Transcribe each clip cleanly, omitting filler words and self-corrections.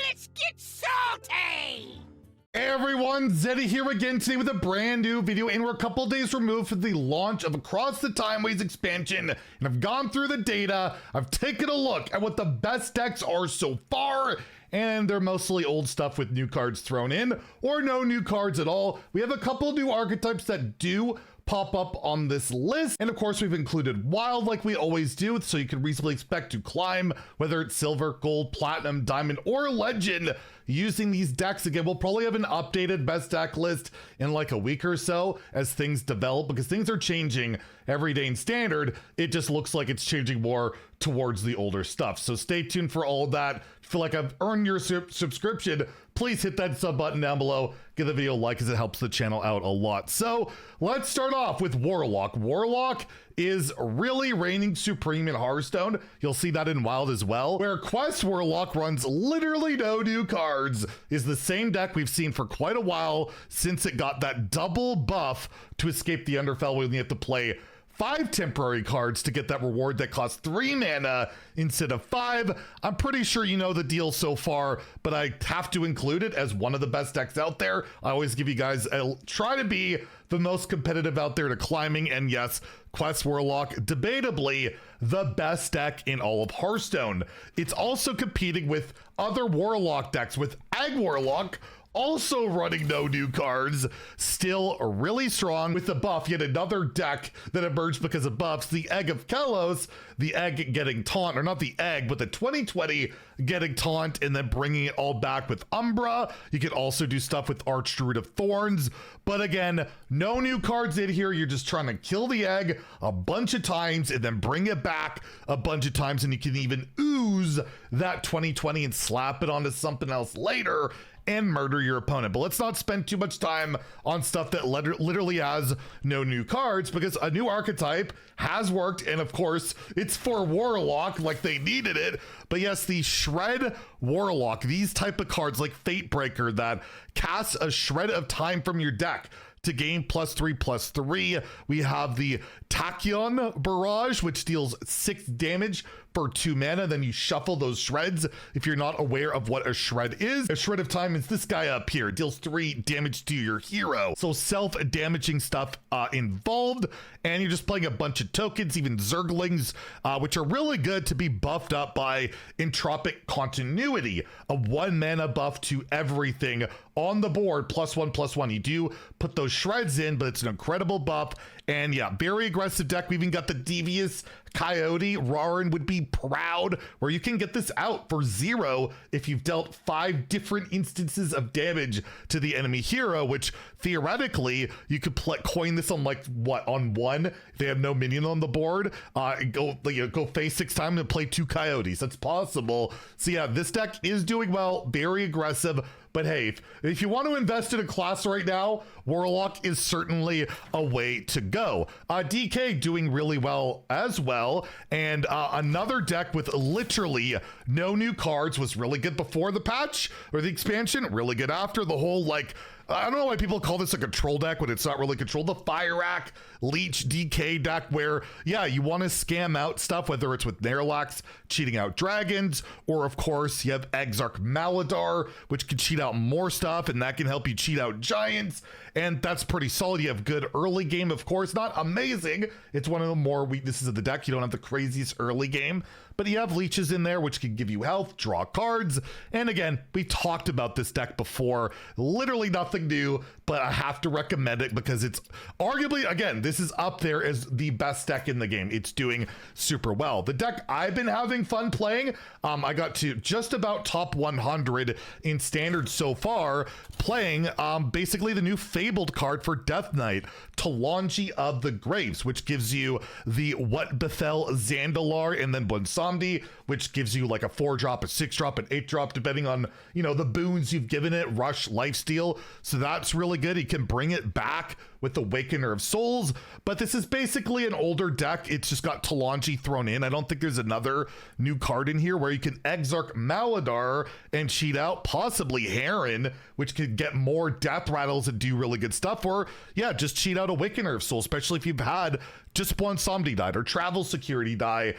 Let's get salty! Hey everyone, Zeddy here again today with a brand new video, and we're a couple days removed from the launch of Across the Timeways expansion, and I've gone through the data, I've taken a look at what the best decks are so far, and they're mostly old stuff with new cards thrown in, or no new cards at all. We have a couple new archetypes that do pop up on this list, and of course we've included wild like we always do, so you can reasonably expect to climb, whether it's silver, gold, platinum, diamond, or legend, using these decks. Again, we'll probably have an updated best deck list in like a week or so as things develop, because things are changing every day in standard. It just looks like it's changing more towards the older stuff, so stay tuned for all of that. Feel like I've earned your subscription, please hit that sub button down below, give the video a like as it helps the channel out a lot. So let's start off with Warlock. Warlock is really reigning supreme in Hearthstone. You'll see that in Wild as well, where Quest Warlock runs literally no new cards, is the same deck we've seen for quite a while since it got that double buff to escape the Underfell when you have to play 5 temporary cards to get that reward that costs 3 mana instead of 5. I'm pretty sure you know the deal so far, but I have to include it as one of the best decks out there. I always give you guys try to be the most competitive out there to climbing, and yes, Quest Warlock, debatably the best deck in all of Hearthstone. It's also competing with other Warlock decks, with Egg Warlock also running no new cards, still really strong with the buff. Yet another deck that emerged because of buffs, the Egg of Kelos, the Egg getting taunt, or not the Egg, but the 2020 getting taunt and then bringing it all back with Umbra. You can also do stuff with Archdruid of Thorns, but again, no new cards in here. You're just trying to kill the Egg a bunch of times and then bring it back a bunch of times, and you can even ooze that 2020 and slap it onto something else later and murder your opponent. But let's not spend too much time on stuff that literally has no new cards, because a new archetype has worked, and of course it's for Warlock like they needed it. But yes, the Shred Warlock, these type of cards like Fatebreaker that casts a shred of time from your deck to gain +3/+3. We have the Tachyon Barrage, which deals 6 damage for 2 mana. Then you shuffle those shreds. If you're not aware of what a shred is, a shred of time is this guy up here. It deals 3 damage to your hero. So self-damaging stuff involved, and you're just playing a bunch of tokens, even Zerglings, which are really good to be buffed up by Entropic Continuity, a 1 mana buff to everything on the board, +1/+1. You do put those shreds in, but it's an incredible buff. And yeah, very aggressive deck. We even got the Devious Coyote. Rarin would be proud, where you can get this out for 0 if you've dealt 5 different instances of damage to the enemy hero, which theoretically you could coin this on like what, on 1 if they have no minion on the board. Go face 6 times and play 2 coyotes. That's possible. So yeah, this deck is doing well, very aggressive. But hey, if you want to invest in a class right now, Warlock is certainly a way to go. DK doing really well as well. And another deck with literally no new cards, was really good before the patch or the expansion, really good after. The whole, like, I don't know why people call this a control deck when it's not really control. The Fireak Leech DK deck, where, yeah, you want to scam out stuff, whether it's with Nerlax cheating out dragons, or of course you have Exarch Maladar, which can cheat out more stuff, and that can help you cheat out giants, and that's pretty solid. You have good early game, of course, not amazing. It's one of the more weaknesses of the deck. You don't have the craziest early game, but you have leeches in there, which can give you health, draw cards, and again, we talked about this deck before. Literally nothing new, but I have to recommend it because it's arguably, again, this is up there as the best deck in the game. It's doing super well. The deck I've been having fun playing, I got to just about top 100 in standard so far, playing basically the new Fabled card for Death Knight, Talanji of the Graves, which gives you the What Befell Zandalar, and then Bonsomdi, which gives you like a 4-drop, a 6-drop, an 8-drop, depending on, you know, the boons you've given it, Rush, Lifesteal. So that's really good. He can bring it back with the Awakener of Souls, but this is basically an older deck. It's just got Talanji thrown in. I don't think there's another new card in here where you can Exarch Maladar and cheat out possibly Herenn, which could get more death rattles and do really good stuff, or yeah, just cheat out Awakener of Souls, especially if you've had just one Somni died or travel security die,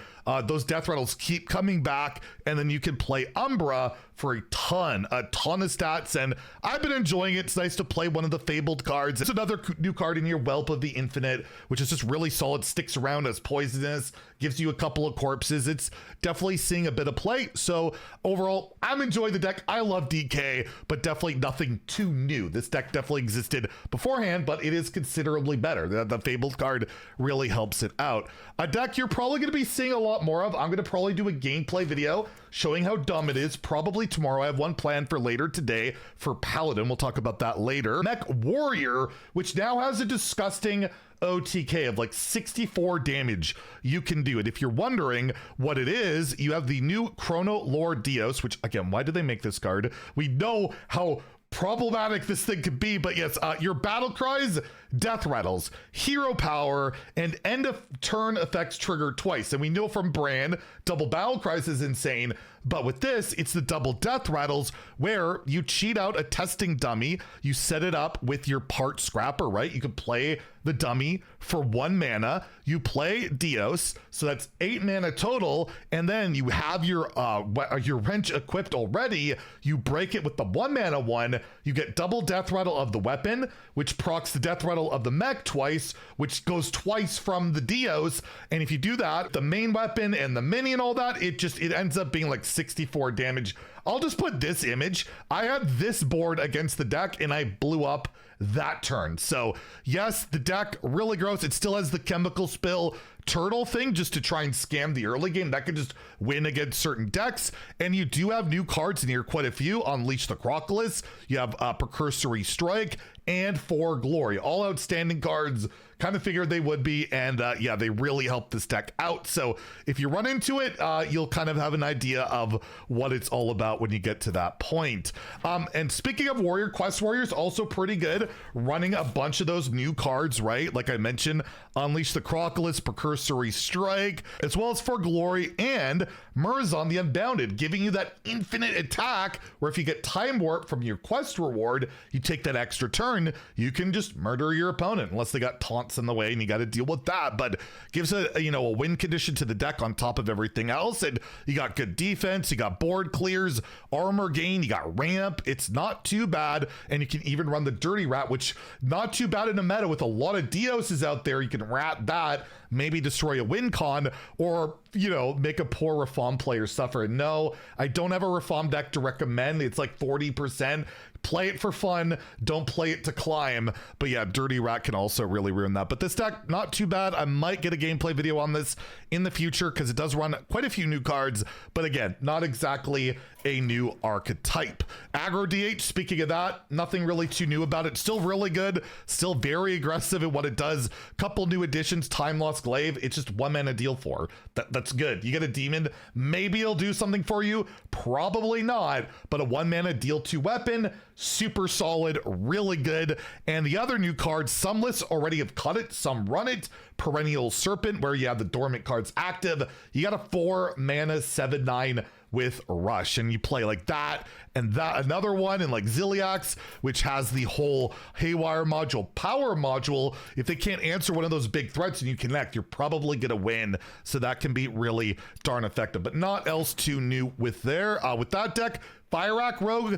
those death rattles keep coming back, and then you can play Umbra for a ton of stats, and I've been enjoying it. It's nice to play one of the Fabled cards. It's another new card in your Whelp of the Infinite, which is just really solid, sticks around as poisonous, gives you a couple of corpses. It's definitely seeing a bit of play. So overall, I'm enjoying the deck. I love DK, but definitely nothing too new. This deck definitely existed beforehand, but it is considerably better. The Fabled card really helps it out. A deck you're probably going to be seeing a lot more of. I'm going to probably do a gameplay video showing how dumb it is, probably tomorrow. I have one planned for later today for Paladin. We'll talk about that later. Mech Warrior, which now has a disgusting OTK of like 64 damage. You can do it. If you're wondering what it is, you have the new Chrono Lord Dios, which again, why did they make this card? We know how problematic this thing could be, but yes, your battle cries, death rattles, hero power, and end of turn effects trigger twice. And we know from Bran, double battle cries is insane, but with this, it's the double death rattles where you cheat out a testing dummy, you set it up with your part scrapper, right? You can play the dummy for 1 mana, you play Dios, so that's 8 mana total, and then you have your wrench equipped already, you break it with the 1 mana one, you get double death rattle of the weapon, which procs the death rattle of the mech twice, which goes twice from the Dios, and if you do that, the main weapon and the mini and all that, it ends up being like 64 damage. I'll just put this image. I had this board against the deck and I blew up that turn. So yes, the deck really gross. It still has the chemical spill turtle thing just to try and scam the early game. That could just win against certain decks. And you do have new cards in here, quite a few. Unleash the Crocodile. You have Precursory Strike and For Glory. All outstanding cards. Kind of figured they would be, and yeah, they really help this deck out. So if you run into it, you'll kind of have an idea of what it's all about when you get to that point. And speaking of Warrior, Quest Warrior's also pretty good, running a bunch of those new cards, right? Like I mentioned, Unleash the Crocodile, Precursory Strike, as well as For Glory and Murazon the Unbounded, giving you that infinite attack where if you get Time Warp from your quest reward, you take that extra turn, you can just murder your opponent, unless they got taunts in the way and you got to deal with that. But gives a win condition to the deck on top of everything else, and you got good defense, you got board clears, armor gain, you got ramp. It's not too bad, and you can even run the Dirty Rat, which not too bad in a meta with a lot of Dioses out there. You can rat that, maybe destroy a win con, or make a poor Reform player suffer. No, I don't have a Reform deck to recommend. It's like 40%. Play it for fun, don't play it to climb. But yeah, Dirty Rat can also really ruin that. But this deck, not too bad. I might get a gameplay video on this in the future because it does run quite a few new cards, but again, not exactly a new archetype. Aggro DH, speaking of that, nothing really too new about it. Still really good, still very aggressive in what it does. Couple new additions, Time Lost Glaive. It's just 1 mana deal 4. That's good. You get a demon, maybe it'll do something for you, probably not, but a 1 mana deal 2 weapon, super solid, really good. And the other new cards, some lists already have cut it, some run it. Perennial Serpent, where you have the dormant cards active. You got a 4 mana 7/9 with Rush, and you play like that and that. Another one in like Ziliax, which has the whole Haywire module, power module. If they can't answer one of those big threats and you connect, you're probably gonna win. So that can be really darn effective, but not else too new with that deck. Fireak Rogue,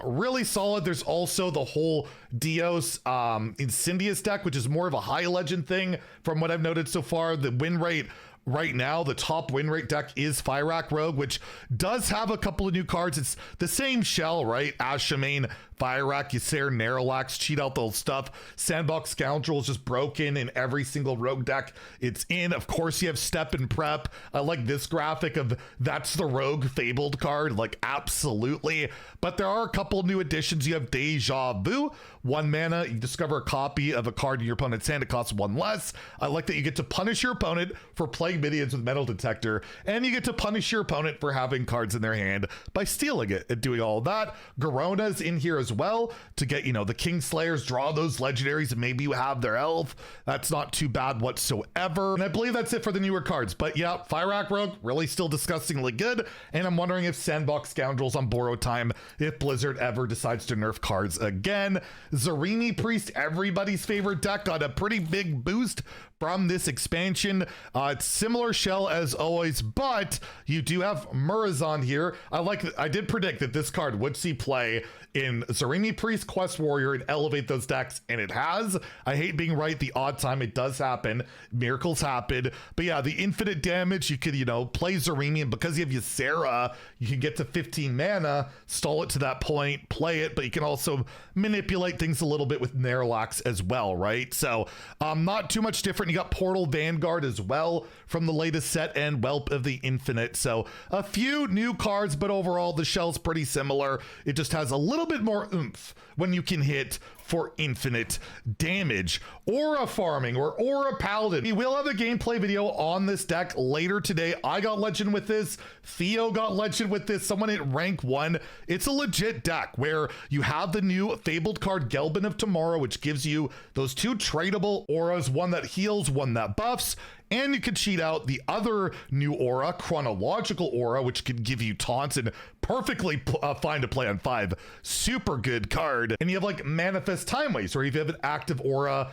really solid. There's also the whole Dios Incendious deck, which is more of a high legend thing from what I've noted so far. The win rate right now, the top win rate deck is Fireak Rogue, which does have a couple of new cards. It's the same shell, right? Shaman, Fireak, Ysir, Narrowlax, cheat out the old stuff. Sandbox Scoundrel is just broken in every single Rogue deck it's in. Of course, you have Step and Prep. I like this graphic of that's the Rogue Fabled card, like absolutely. But there are a couple new additions. You have Deja Vu, 1 mana. You discover a copy of a card in your opponent's hand. It costs 1 less. I like that you get to punish your opponent for playing minions with Metal Detector, and you get to punish your opponent for having cards in their hand by stealing it and doing all of that. Garona's in here as well to get, the Kingslayers, draw those legendaries, and maybe you have their elf. That's not too bad whatsoever. And I believe that's it for the newer cards. But yeah, Fireak Rogue, really still disgustingly good. And I'm wondering if Sandbox Scoundrel's on borrow time if Blizzard ever decides to nerf cards again. Zarimi Priest, everybody's favorite deck, got a pretty big boost. from this expansion. It's similar shell as always, but you do have Murozond here. I did predict that this card would see play in Zarimi Priest, Quest Warrior, and elevate those decks, and it has. I hate being right the odd time it does happen. Miracles happen. But yeah, the infinite damage, you could, play Zarimi, and because you have Ysera, you can get to 15 mana, stall it to that point, play it, but you can also manipulate things a little bit with Nerlax as well, right? So not too much different. You got Portal Vanguard as well from the latest set, and Whelp of the Infinite. So a few new cards, but overall the shell's pretty similar. It just has a little bit more oomph when you can hit for infinite damage. Aura farming or Aura Paladin. We will have a gameplay video on this deck later today. I got legend with this. Theo got legend with this. Someone at rank 1. It's a legit deck where you have the new Fabled card Gelbin of Tomorrow, which gives you those 2 tradable auras, one that heals, one that buffs. And you can cheat out the other new aura, Chronological Aura, which can give you taunts and perfectly fine to play on 5. Super good card. And you have like Manifest Timeways, or if you have an active aura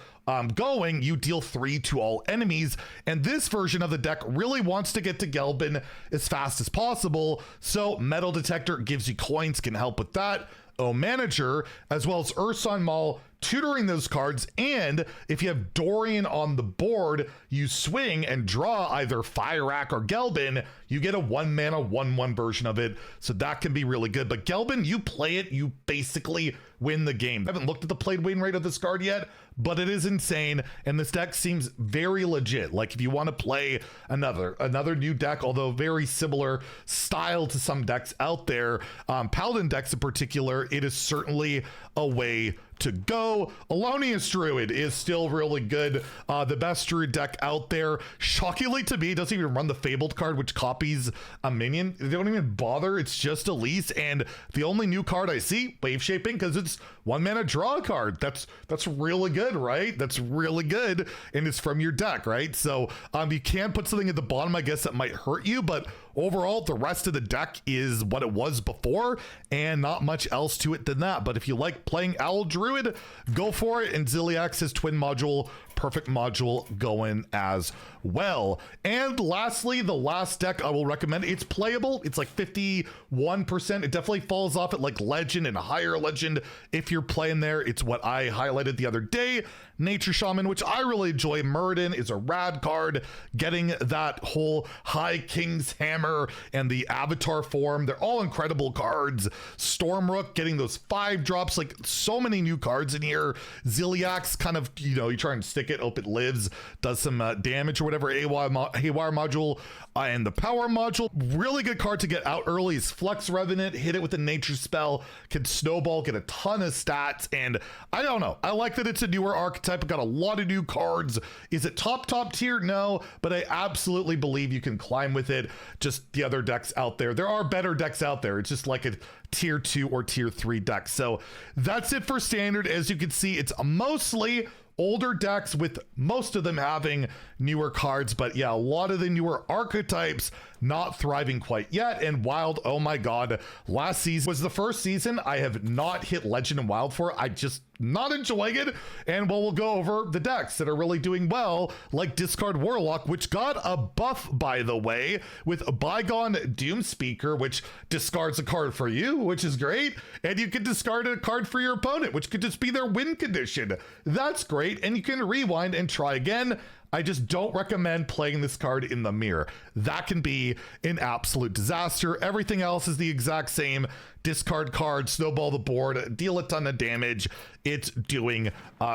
going, you deal 3 to all enemies. And this version of the deck really wants to get to Gelbin as fast as possible. So Metal Detector gives you coins, can help with that. Manager, as well as Urson Maul, tutoring those cards. And if you have Dorian on the board, you swing and draw either Fireak or Gelbin, you get a 1 mana 1/1 version of it. So that can be really good. But Gelbin, you play it, you basically win the game. I haven't looked at the played win rate of this card yet, but it is insane. And this deck seems very legit. Like if you want to play another new deck, although very similar style to some decks out there, Paladin decks in particular, it is certainly a way to go. Alonius Druid is still really good. The best Druid deck out there. Shockingly to me, doesn't even run the Fabled card, which copies a minion. They don't even bother. It's just Elise. And the only new card I see, Wave Shaping, because it's 1 mana draw card. That's really good, right? That's really good. And it's from your deck, right? So you can put something at the bottom, I guess, that might hurt you, but overall, the rest of the deck is what it was before, and not much else to it than that. But if you like playing Owl Druid, go for it. And Ziliax has Twin Module, perfect module going as well. And lastly, the last deck I will recommend, it's playable. It's like 51%. It definitely falls off at like Legend and higher Legend. If you're playing there, it's what I highlighted the other day. Nature Shaman, which I really enjoy. Muradin is a rad card. Getting that whole High King's Hammer and the Avatar form, they're all incredible cards. Stormrook, getting those 5 drops, like so many new cards in here. Ziliax, kind of, you try and stick it, hope it lives, does some damage or whatever. Haywire module and the power module. Really good card to get out early is Flex Revenant. Hit it with a nature spell, can snowball, get a ton of stats, and I don't know. I like that it's a newer archetype. It got a lot of new cards. Is it top tier? No, but I absolutely believe you can climb with it. Just the other decks out there. There are better decks out there. It's just like a tier 2 or tier 3 deck. So that's it for standard. As you can see, it's mostly older decks with most of them having newer cards, but yeah, a lot of the newer archetypes not thriving quite yet. And Wild, oh my god, last season was the first season I have not hit Legend and Wild for. I just not enjoying it. And we'll go over the decks that are really doing well, like Discard Warlock, which got a buff, by the way, with a Bygone Doomspeaker, which discards a card for you, which is great. And you can discard a card for your opponent, which could just be their win condition. That's great. And you can rewind and try again. I just don't recommend playing this card in the mirror. That can be an absolute disaster. Everything else is the exact same. Discard card, snowball the board, deal a ton of damage. It's doing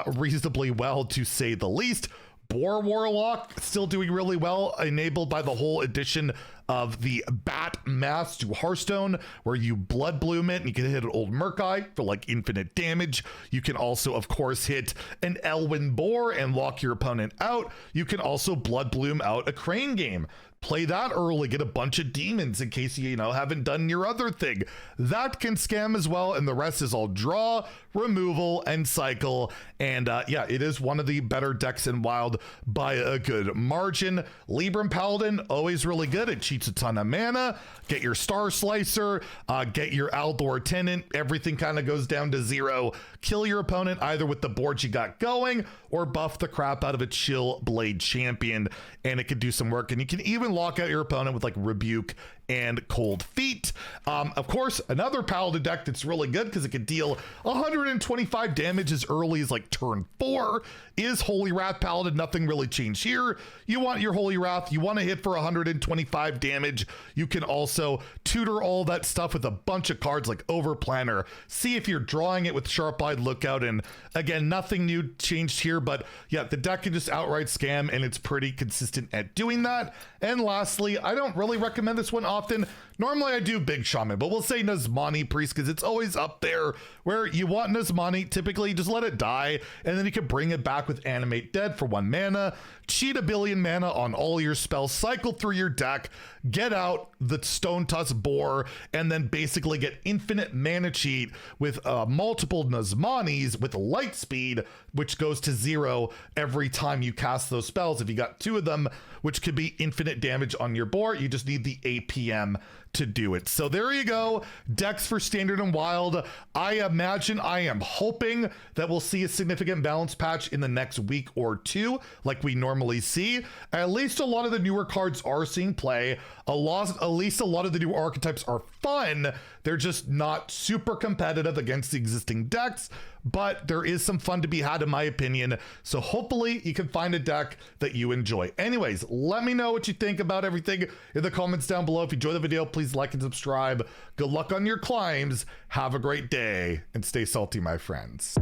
reasonably well, to say the least. Boar Warlock still doing really well, enabled by the whole addition of the Bat Mass to Hearthstone, where you Blood Bloom it and you can hit an old Murkai for like infinite damage. You can also, of course, hit an Elwyn Boar and lock your opponent out. You can also Blood Bloom out a Crane Game. play that early, get a bunch of demons in case you know, haven't done your other thing. That can scam as well, and the rest is all draw, removal, and cycle. And yeah, it is one of the better decks in Wild by a good margin. Libram Paladin, always really good. It cheats a ton of mana. Get your Star Slicer, get your Aldor Tenant. Everything kind of goes down to 0. Kill your opponent either with the board you got going or buff the crap out of a Chill Blade Champion, and it can do some work. And you can even lock out your opponent with like Rebuke and Cold Feet. Of course, another Paladin deck that's really good because it can deal 125 damage as early as like turn 4 is Holy Wrath Paladin. Nothing really changed here. You want your Holy Wrath, you want to hit for 125 damage. You can also tutor all that stuff with a bunch of cards like Overplanner. See if you're drawing it with Sharp-Eyed Lookout, and again, nothing new changed here, but yeah, the deck can just outright scam, and it's pretty consistent at doing that. And lastly, I don't really recommend this one often. Normally I do Big Shaman, but we'll say Nazmani Priest because it's always up there where you want Nazmani. Typically just let it die, and then you can bring it back with Animate Dead for 1 mana, cheat 1 billion mana on all your spells, cycle through your deck, get out the Stone Tusk Boar, and then basically get infinite mana cheat with multiple Nazmanis with light speed, which goes to 0 every time you cast those spells. If you got 2 of them, which could be infinite damage on your board, you just need the APM to do it. So there you go, decks for Standard and Wild. I am hoping that we'll see a significant balance patch in the next week or 2 like we normally see. At least a lot of the newer cards are seeing play. At least a lot of the new archetypes are fun. They're just not super competitive against the existing decks, but there is some fun to be had in my opinion. So hopefully you can find a deck that you enjoy. Anyways, let me know what you think about everything in the comments down below. If you enjoyed the video, please like and subscribe. Good luck on your climbs. Have a great day and stay salty, my friends.